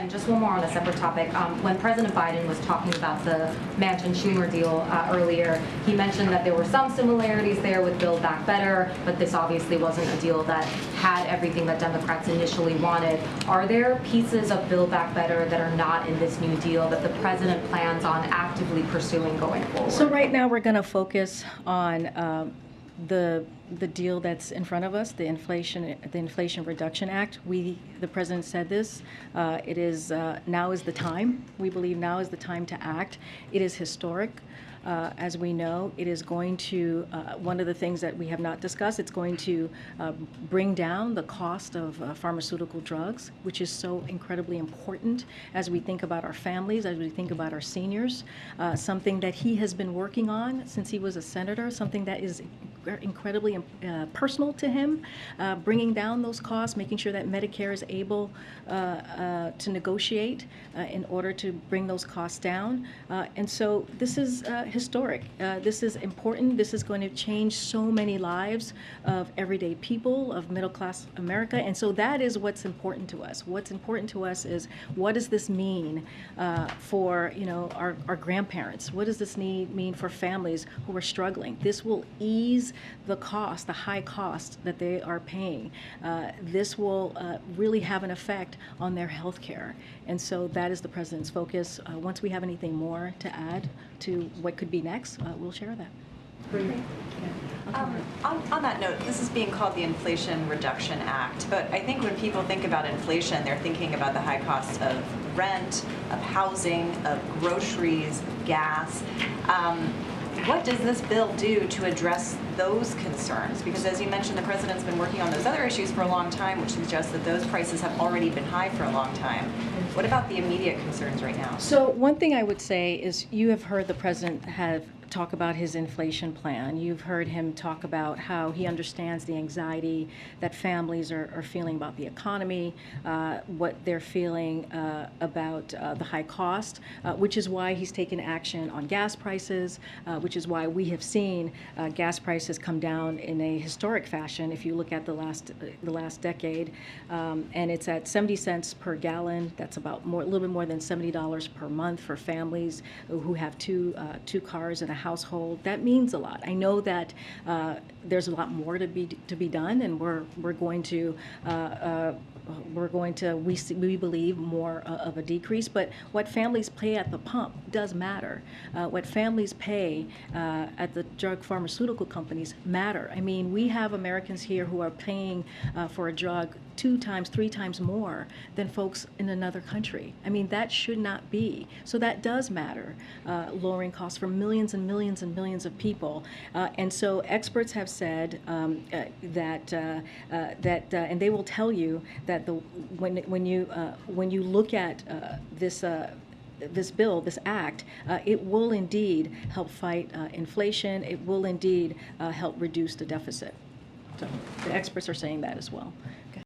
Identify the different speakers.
Speaker 1: And just one more on a separate topic. When President Biden was talking about the Manchin-Schumer deal earlier, he mentioned that there were some similarities there with Build Back Better, but this obviously wasn't a deal that had everything that Democrats initially wanted. Are there pieces of Build Back Better that are not in this new deal that the president plans on actively pursuing going forward?
Speaker 2: So right now we're going to focus on the deal that's in front of us, the Inflation Reduction Act. The president said this. It is now is the time. We believe now is the time to act. It is historic. As we know, it is going to, one of the things that we have not discussed, it's going to bring down the cost of pharmaceutical drugs, which is so incredibly important as we think about our families, as we think about our seniors, something that he has been working on since he was a senator, something that is incredibly personal to him, bringing down those costs, making sure that Medicare is able to negotiate in order to bring those costs down. And so this is historic. This is important. This is going to change so many lives of everyday people, of middle-class America. And so that is what's important to us. What's important to us is, what does this mean for our grandparents? What does this mean for families who are struggling? This will ease the cost, the high cost that they are paying. This will really have an effect on their health care. And so that is the president's focus. Once we have anything more to add to what could be next, we'll share that.
Speaker 3: On that note, this is being called the Inflation Reduction Act, but I think when people think about inflation, they're thinking about the high cost of rent, of housing, of groceries, of gas. What does this bill do to address those concerns? Because as you mentioned, the president's been working on those other issues for a long time, which suggests that those prices have already been high for a long time. What about the immediate concerns right now?
Speaker 2: So one thing I would say is, you have heard the president talk about his inflation plan. You've heard him talk about how he understands the anxiety that families are feeling about the economy, what they're feeling about the high cost, which is why he's taken action on gas prices, which is why we have seen gas prices come down in a historic fashion. If you look at the last decade, and it's at 70 cents per gallon. That's about a little bit more than $70 per month for families who have two cars and a household. That means a lot. I know that there's a lot more to be done, and we're going to we believe more of a decrease. But what families pay at the pump does matter. What families pay at the drug pharmaceutical companies matter. I mean, we have Americans here who are paying for a drug 2 times, 3 times more than folks in another country. I mean, that should not be. So that does matter, lowering costs for millions and millions and millions of people. And so experts have said that and they will tell you that when you look at this bill, this act, it will indeed help fight inflation. It will indeed help reduce the deficit. So the experts are saying that as well.